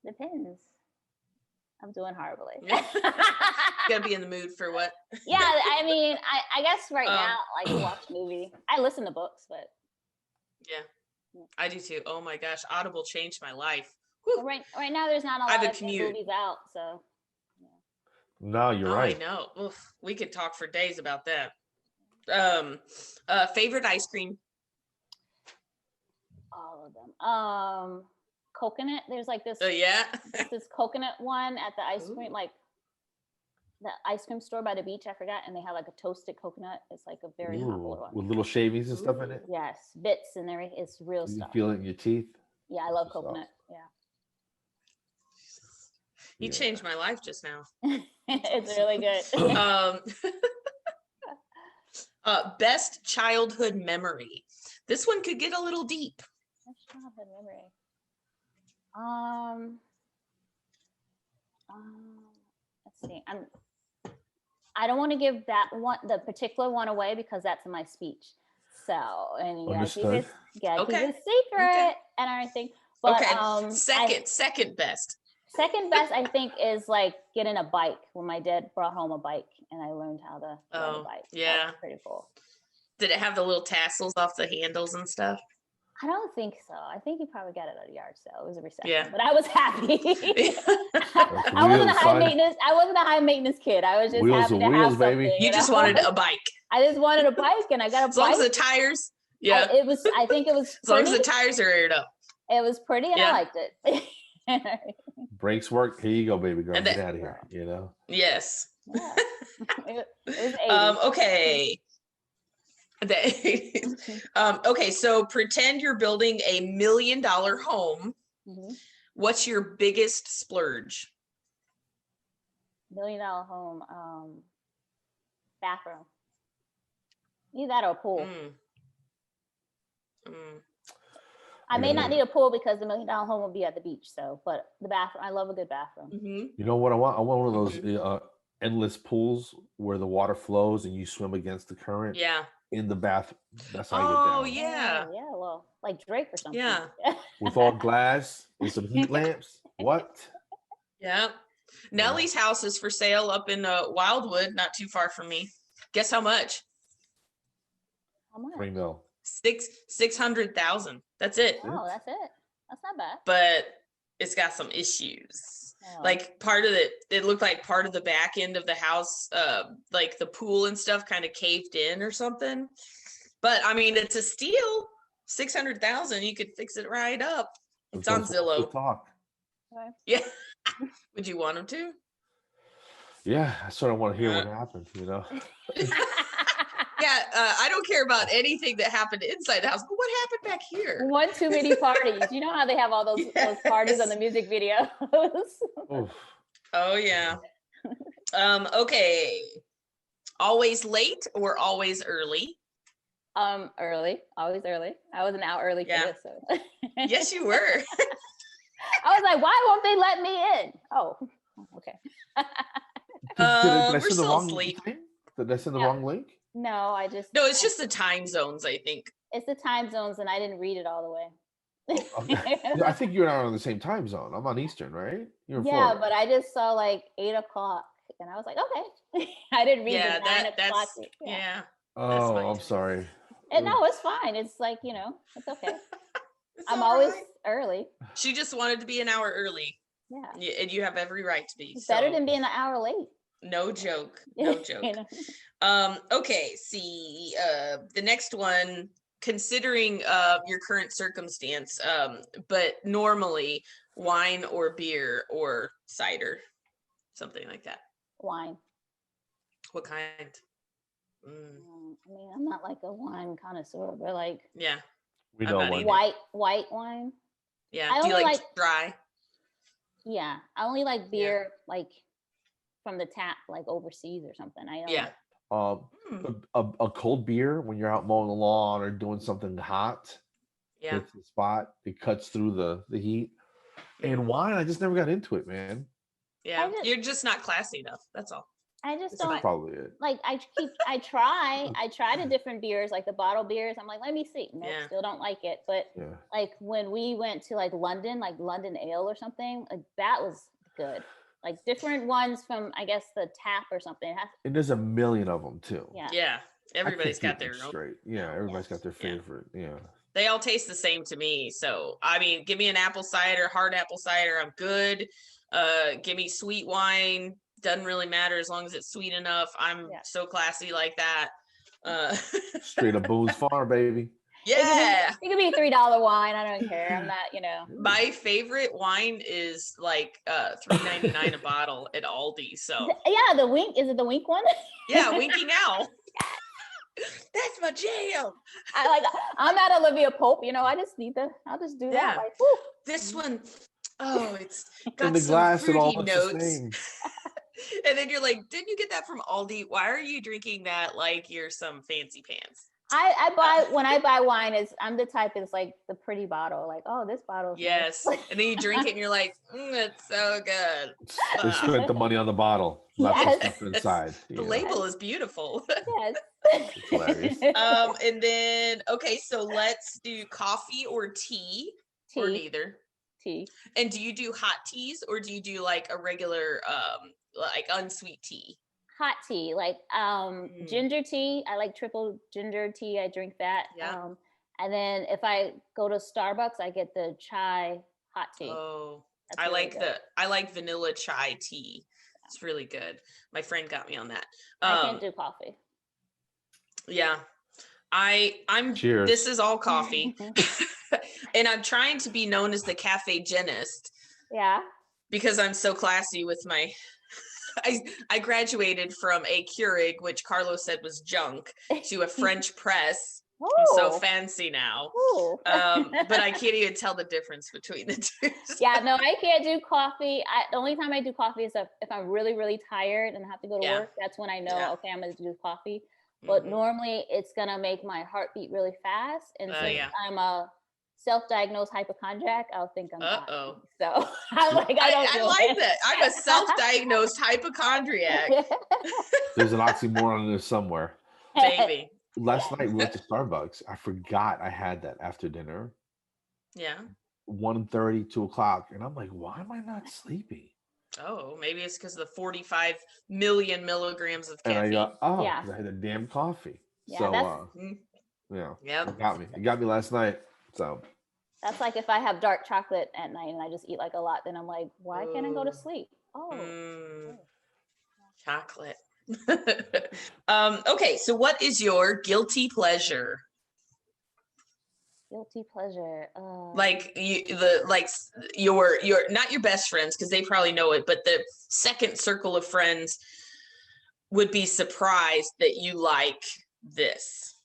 depends. I'm doing horribly. You gotta be in the mood for what? Yeah, I mean, I guess right now, like watch a movie. I listen to books, but yeah, I do too. Oh my gosh, Audible changed my life. Well, right now, there's not a lot of movies out, so. Yeah. No, you're right. I know. Oof, we could talk for days about that. Favorite ice cream? All of them. Coconut. There's like this. Yeah. This coconut one at the ice cream. Like, the ice cream store by the beach. I forgot, and they have like a toasted coconut. It's like a very popular one. With little shavings and stuff in it. Yes, bits and everything. It's real You stuff. feel it in your teeth. Yeah, I love Good stuff. coconut. Yeah. You changed my life just now. It's really good. Best childhood memory. This one could get a little deep. Best childhood memory. Let's see. I don't want to give that one, the particular one, away because that's in my speech. So, and you gotta keep it secret and everything. But second best. Second best, I think, is like getting a bike. When my dad brought home a bike, and I learned how to ride a bike. Yeah, that was pretty cool. Did it have the little tassels off the handles and stuff? I don't think so. I think you probably got it at a yard sale. It was a reception, Yeah. but I was happy. I wasn't a high maintenance. I wasn't a high maintenance kid. I was just happy to have something. Baby. You just wanted a bike. I just wanted a bike, and I got a bike. As long as the tires, I think it was. As long as the tires are aired up. It was pretty, and I liked it. Brakes work. Here you go, baby girl. Get out of here. You know. Yes. Yeah. It was 80s. Okay. Okay, so pretend you're building $1 million home. Mm-hmm. What's your biggest splurge? $1 million home, bathroom. Either that or a pool. I may not need a pool because the $1 million home will be at the beach. So, but the bathroom, I love a good bathroom. Mm-hmm. You know what I want? I want one of those endless pools where the water flows and you swim against the current. Yeah. In the bath. That's how you get down. Oh yeah. Yeah. Well, like Drake or something. Yeah. With all glass and some heat lamps. What? Yeah. Nellie's house is for sale up in Wildwood, not too far from me. Guess how much? How much? $3 million. 600,000. That's it. Oh, that's it. That's not bad. But it's got some issues. Oh. Like part of it looked like part of the back end of the house, like the pool and stuff kind of caved in or something. But I mean, it's a steal. 600,000. You could fix it right up. It's on Zillow. Talk. Okay. Yeah. Would you want him to? Yeah, I sort of want to hear what happened, you know. Yeah, I don't care about anything that happened inside the house, but what happened back here? One too many parties. You know how they have all those parties on the music videos? Oh yeah. Okay. Always late or always early? Early. Always early. I was an hour early for this. So. Yes, you were. I was like, why won't they let me in? Oh, okay. We're still asleep. Did I send the wrong link? No, No, it's just the time zones, I think. It's the time zones, and I didn't read it all the way. Okay. I think you and I are on the same time zone. I'm on Eastern, right? You're in yeah, Florida. but I just saw like 8 o'clock, and I was like, okay. I didn't read the 9 o'clock. Yeah. Oh, I'm sorry. And no, it's fine. It's like, it's okay. I'm always early. She just wanted to be an hour early. Yeah. And you have every right to be. It's better than being an hour late. No joke. No joke. Okay, see, the next one, considering your current circumstance, but normally wine or beer or cider, something like that. Wine. What kind? I mean, I'm not like a wine connoisseur, but like we know white wine. Yeah. Do you like dry? Yeah, I only like beer like from the tap, like overseas or something. I don't. A cold beer when you're out mowing the lawn or doing something hot. Yeah. Hits the spot. It cuts through the heat. And wine, I just never got into it, man. Yeah, you're just not classy enough. That's all. I just That's don't. Probably it. Like I try the different beers, like the bottle beers. I'm like, let me see. No, still don't like it. But like when we went to like London Ale or something, like that was good. Like different ones from, I guess, the tap or something. And there's a million of them too. Yeah. Yeah. Everybody's got their own. Straight. Yeah. Everybody's got their favorite. Yeah. They all taste the same to me. So, I mean, give me an apple cider, hard apple cider. I'm good. Give me sweet wine. Doesn't really matter as long as it's sweet enough. I'm so classy like that. Straight up Boone's Farm, baby. Yeah. It could be $3 wine. I don't care. I'm not, My favorite wine is like $3.99 a bottle at Aldi. So yeah, the wink. Is it the wink one? yeah, Winking Owl. That's my jam. I'm not Olivia Pope, I'll just do that. Like, whew. This one, it's got In the some glass, it all fruity looks the notes. same. And then you're like, didn't you get that from Aldi? Why are you drinking that like you're some fancy pants? When I buy wine, I'm the type that's like the pretty bottle, like, oh, this bottle. Yes. Nice. And then you drink it and you're like, it's so good. They spent the money on the bottle, not the stuff inside. The label is beautiful. Yes. It's hilarious. And then, okay, so let's do coffee or tea. Or neither. Tea. And do you do hot teas or do you do like a regular, like unsweet tea? Hot tea, like ginger tea. I like triple ginger tea. I drink that. Yeah. And then if I go to Starbucks, I get the chai hot tea. Oh, That's really good. I like vanilla chai tea. It's really good. My friend got me on that. I can't do coffee. Yeah. I'm Cheers. This is all coffee. And I'm trying to be known as the cafe genist. Yeah. Because I'm so classy with my I graduated from a Keurig, which Carlos said was junk, to a French press. Ooh. I'm so fancy now. But I can't even tell the difference between the two. Yeah, no, I can't do coffee. The only time I do coffee is if I'm really, really tired and have to go to work. That's when I know, okay, I'm going to do coffee. But normally it's going to make my heart beat really fast. And since I'm a self-diagnosed hypochondriac, I'll think I'm dying. So I'm like, I like that. I'm a self-diagnosed hypochondriac. There's an oxymoron in there somewhere. Baby. Last night we went to Starbucks. I forgot I had that after dinner. Yeah. 1:30, 2 o'clock. And I'm like, why am I not sleepy? Oh, maybe it's because of the 45 million milligrams of caffeine. And I go, I had a damn coffee. Yeah, so it got me last night. So that's like if I have dark chocolate at night and I just eat like a lot, then I'm like, why can't I go to sleep? Chocolate. Okay, so what is your guilty pleasure? Guilty pleasure. Like your not your best friends, because they probably know it, but the second circle of friends would be surprised that you like this.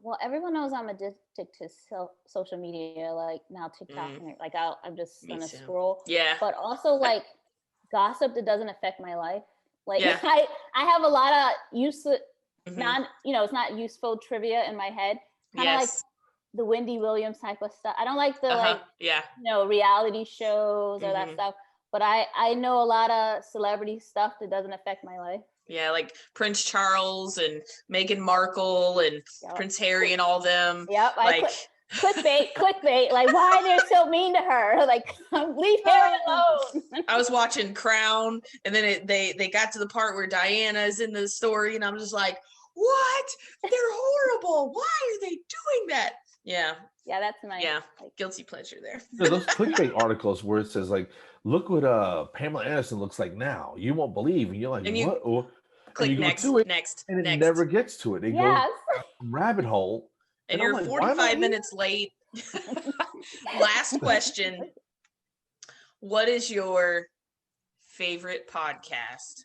Well, everyone knows I'm addicted to social media, like now TikTok, and like I'm just gonna scroll. Yeah. But also like gossip that doesn't affect my life. Like I have a lot of useless, it's not useful trivia in my head. Kind of like the Wendy Williams type of stuff. I don't like the reality shows or that stuff. But I know a lot of celebrity stuff that doesn't affect my life. Yeah, like Prince Charles and Meghan Markle and Prince Harry and all them. Yep. Clickbait. Like, why they're so mean to her? Like, leave Harry alone. I was watching Crown, and then they got to the part where Diana is in the story, and I'm just like, what? They're horrible. Why are they doing that? Yeah. Yeah, that's my guilty pleasure there. Those clickbait articles where it says like, look what Pamela Anderson looks like now. You won't believe, and you're like, what? Click next, and it never gets to it. It goes rabbit hole. And you're like, 45 minutes late. Last question. What is your favorite podcast?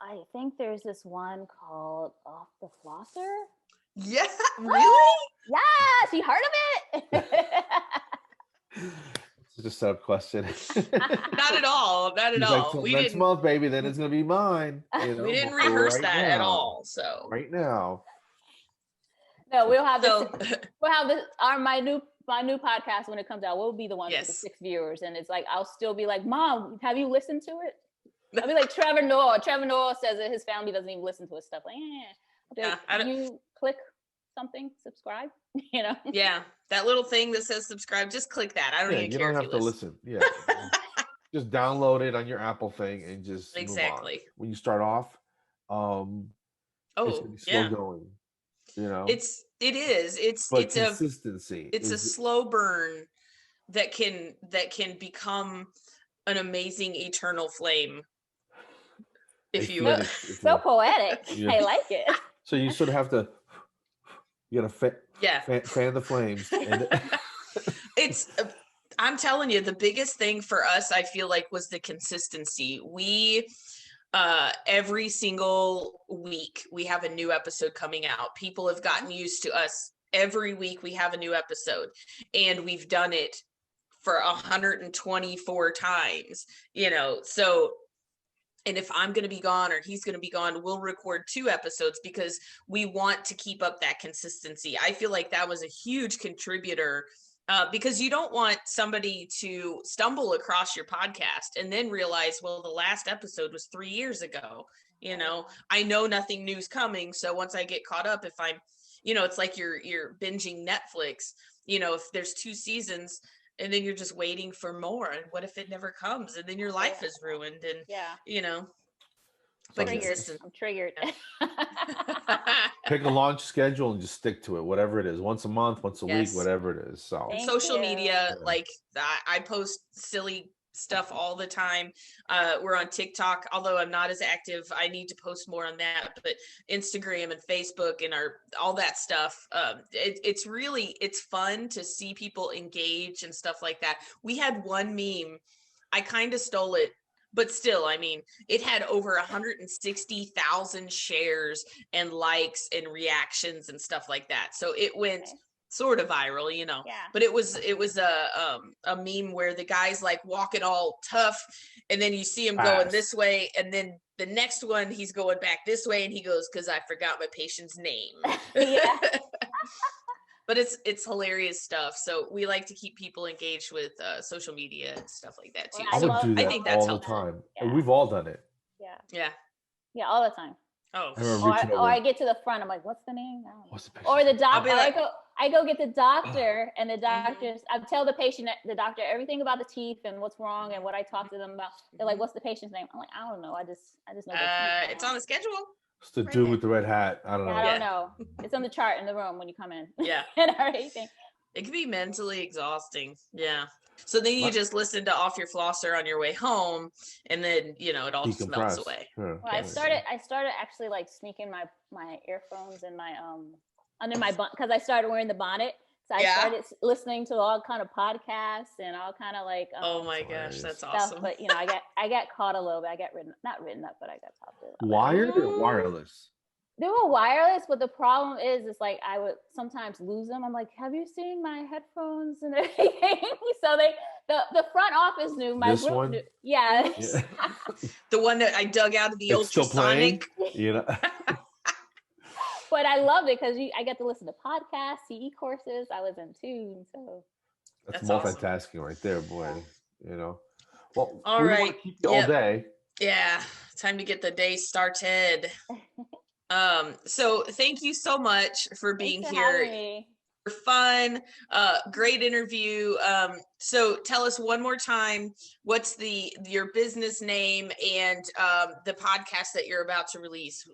I think there's this one called Off the Flosser. Yeah, really? Yes, you heard of it? It's just a setup question. Not at all. Not at all. Like, next month, baby, then it's gonna be mine. We didn't rehearse that at all. So right now. No, we'll have this. We'll have this. My new podcast when it comes out. We'll be the one with the 6 viewers, and it's like I'll still be like, Mom, have you listened to it? I'll be like Trevor Noah. Trevor Noah says that his family doesn't even listen to his stuff. Like, you click something, subscribe. Yeah, that little thing that says subscribe. Just click that. I don't even care. You don't have to listen. Yeah, just download it on your Apple thing and just move on. When you start off, it's gonna be slow going. It is. It's consistency. It's a slow burn that can become an amazing eternal flame. If you so poetic. I like it. So you sort of have to, you got to fan the flames. And It's, I'm telling you, the biggest thing for us, I feel like, was the consistency. We, every single week, we have a new episode coming out. People have gotten used to us. Every week we have a new episode, and we've done it for 124 times, so, and if I'm going to be gone or he's going to be gone, we'll record 2 episodes because we want to keep up that consistency. I feel like that was a huge contributor, because you don't want somebody to stumble across your podcast and then realize, well, the last episode was 3 years ago. I know nothing new's coming. So once I get caught up, if I'm, it's like you're binging Netflix, if there's 2 seasons, and then you're just waiting for more, and what if it never comes, and then your life is ruined, and but I'm triggered. Pick a launch schedule and just stick to it, whatever it is, once a month, once a week, whatever it is. So social media, like I post silly stuff all the time. We're on TikTok, although I'm not as active. I need to post more on that, but Instagram and Facebook and all that stuff. It's fun to see people engage and stuff like that. We had one meme, I kind of stole it, but still, I mean, it had over 160,000 shares and likes and reactions and stuff like that. So it went sort of viral, but it was a meme where the guy's like walking all tough, and then you see him going this way, and then the next one he's going back this way, and he goes, "'Cause I forgot my patient's name." But it's hilarious stuff. So we like to keep people engaged with social media and stuff like that too. I would do that, I think that's all the time. And we've all done it. Yeah, all the time. Oh, I get to the front. I'm like, what's the name? What's the patient? Or the doctor. I go get the doctor, and the doctors. I tell the doctor everything about the teeth and what's wrong and what I talked to them about. They're like, "What's the patient's name?" I'm like, "I don't know. I just know." It's on the schedule. It's the dude with the red hat. I don't know. I don't know. It's on the chart in the room when you come in. Yeah. And everything. It can be mentally exhausting. Yeah. So then you just listen to Off Your Flosser on your way home, and then it all just melts away. Well, I started actually like sneaking my earphones in my under my bonnet, because I started wearing the bonnet. So I started listening to all kind of podcasts and all kind of like oh my gosh, that's stuff. awesome. But I got caught a little bit. I got not written up, but I got talked to. Wired or wireless? They were wireless, but the problem is like I would sometimes lose them. I'm like, have you seen my headphones and everything? So the front office knew my this one. Yeah. The one that I dug out of the ultrasonic. But I loved it because I get to listen to podcasts, CE courses. I was in tune, so that's multitasking right there, boy. Well, all right, want to keep you all day. Yeah, time to get the day started. So thank you so much for being here. Fun, great interview. So tell us one more time, what's your business name and the podcast that you're about to release.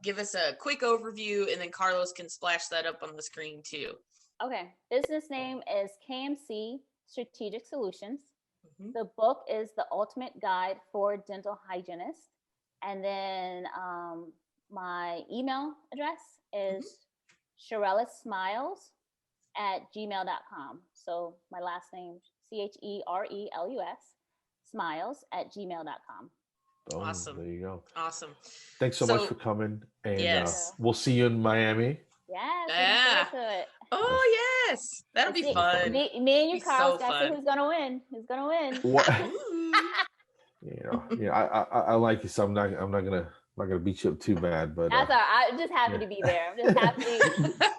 Give us a quick overview, and then Carlos can splash that up on the screen too. Okay, business name is KMC Strategic Solutions. The book is The Ultimate Guide for Dental Hygienists, and then my email address is Cherelus@gmail.com. So my last name, CHERELUS, smiles@gmail.com. Oh, awesome. There you go. Awesome. Thanks so much for coming. And we'll see you in Miami. Yes. Yeah. Oh, yes. That'll be fun. Me and you, Carl, got to see who's going to win. Who's going to win? What? I like you, so I'm not gonna beat you up too bad, but that's all right. I'm just happy to be there. I'm just happy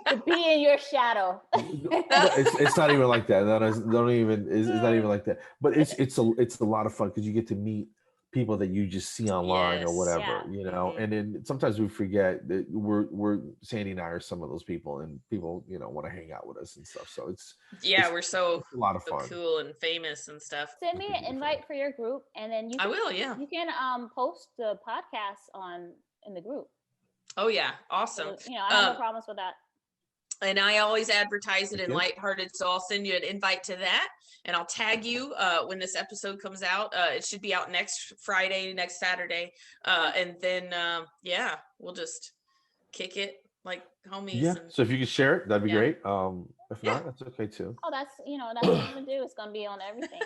to be in your shadow. It's not even like that. It's not even like that. But it's a lot of fun because you get to meet people that you just see online or whatever, and then sometimes we forget that we're Sandy and I are some of those people, and people want to hang out with us and stuff. So we're so a lot of fun, cool and famous and stuff. Send me an invite for your group, and then I will. You can post the podcast in the group. Oh yeah, awesome. So, I have no problems with that. And I always advertise it in Lighthearted, so I'll send you an invite to that, and I'll tag you when this episode comes out. It should be out next Friday, next Saturday, and then we'll just kick it like homies. Yeah. And, So if you could share it, that'd be Yeah. great. If Yeah. not, that's okay too. Oh, that's what I'm gonna do. It's gonna be on everything.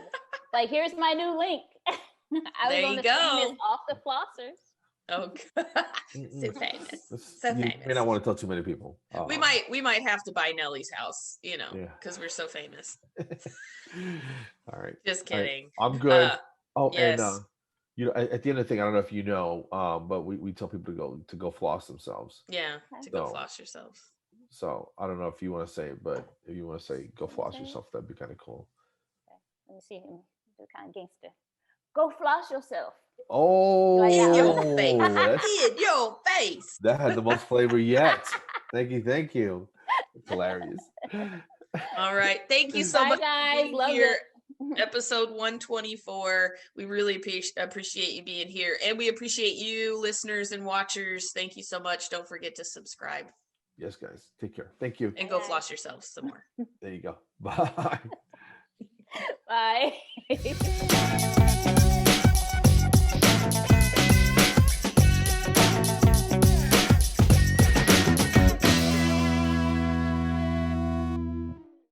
Like, here's my new link. I There was on you the go. famous Off the Flossers. oh, so famous. So You may famous. not want to tell too many people. We might have to buy Nellie's house, Yeah. because we're so famous. All right. Just All right. kidding. I'm good. Yes. And at the end of the thing, I don't know if you know, but we tell people to go floss themselves. Yeah, to go So- floss yourself. So I don't know if you want to say it, but if you want to say go floss Okay. yourself, that'd be kind of cool. Let me see him. Do kind of gangster. Go floss yourself. Oh, Like that. Your face. that's- In your face. that had the most flavor yet. Thank you. It's hilarious. All right. Thank you so Bye, much. for guys. being Love here. it. Episode 124. We really appreciate you being here, and we appreciate you, listeners and watchers. Thank you so much. Don't forget to subscribe Yes, guys. Take care. Thank you. and go Bye. floss yourselves some more. There you go. Bye. Bye.